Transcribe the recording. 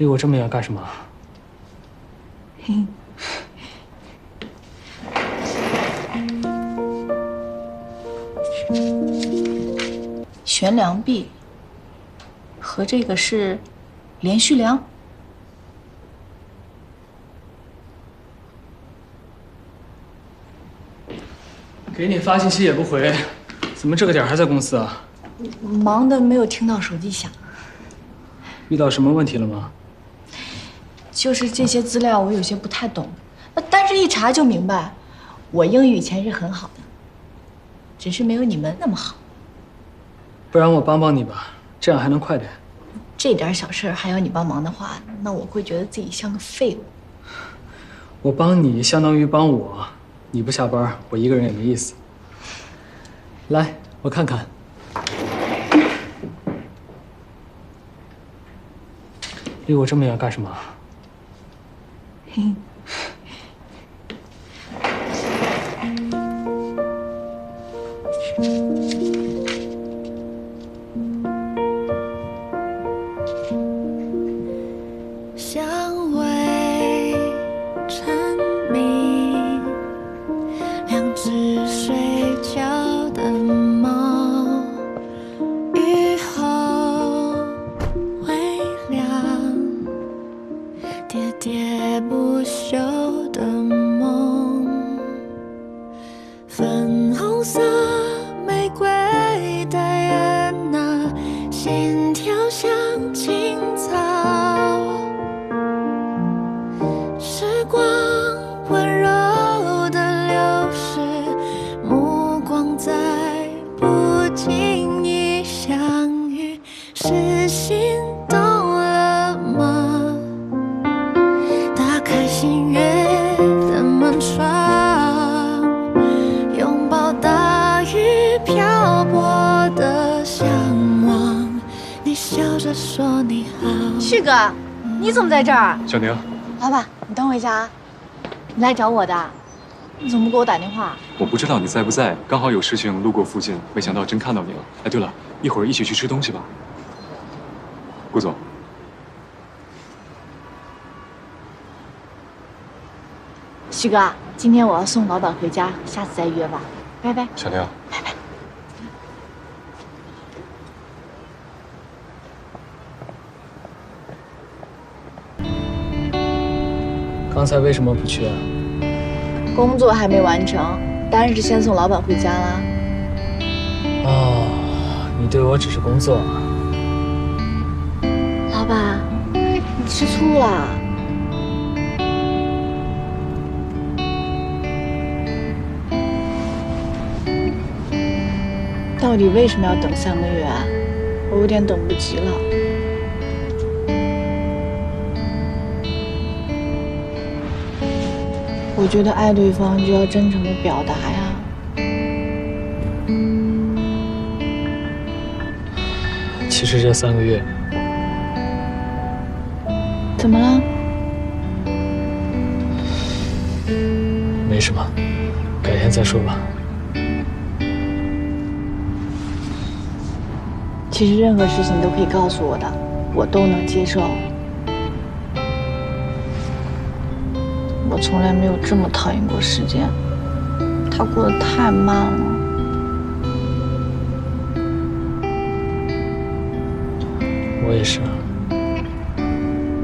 离我这么远干什么？悬梁壁和这个是连续梁。给你发信息也不回，怎么这个点还在公司啊？忙的没有听到手机响。遇到什么问题了吗？就是这些资料我有些不太懂，但是一查就明白。我英语以前是很好的，只是没有你们那么好。不然我帮帮你吧，这样还能快点。这点小事还要你帮忙的话，那我会觉得自己像个废物。我帮你相当于帮我，你不下班，我一个人也没意思。来，我看看。离我这么远干什么？香味沉迷，两只睡觉的猫，雨后微凉，喋喋不休的梦，粉红色玫瑰戴安娜，心跳像青草。时光温柔的流逝，目光在不经意相遇，是心动了吗？打开心悦的门窗，拥抱大雨漂泊的向往，你笑着说你好。旭哥，你怎么在这儿？小宁，老板，你等我一下啊！你来找我的，你怎么不给我打电话？我不知道你在不在，刚好有事情路过附近，没想到真看到你了。哎，对了，一会儿一起去吃东西吧。顾总，旭哥，今天我要送老板回家，下次再约吧，拜拜。小宁，拜拜。刚才为什么不去啊？工作还没完成，当然是先送老板回家啦。哦，你对我只是工作啊。老板，你吃醋了？到底为什么要等3个月啊？我有点等不及了。我觉得爱对方就要真诚的表达呀。其实这3个月，怎么了？没什么，改天再说吧。其实任何事情都可以告诉我的，我都能接受。我从来没有这么讨厌过时间，它过得太慢了。我也是。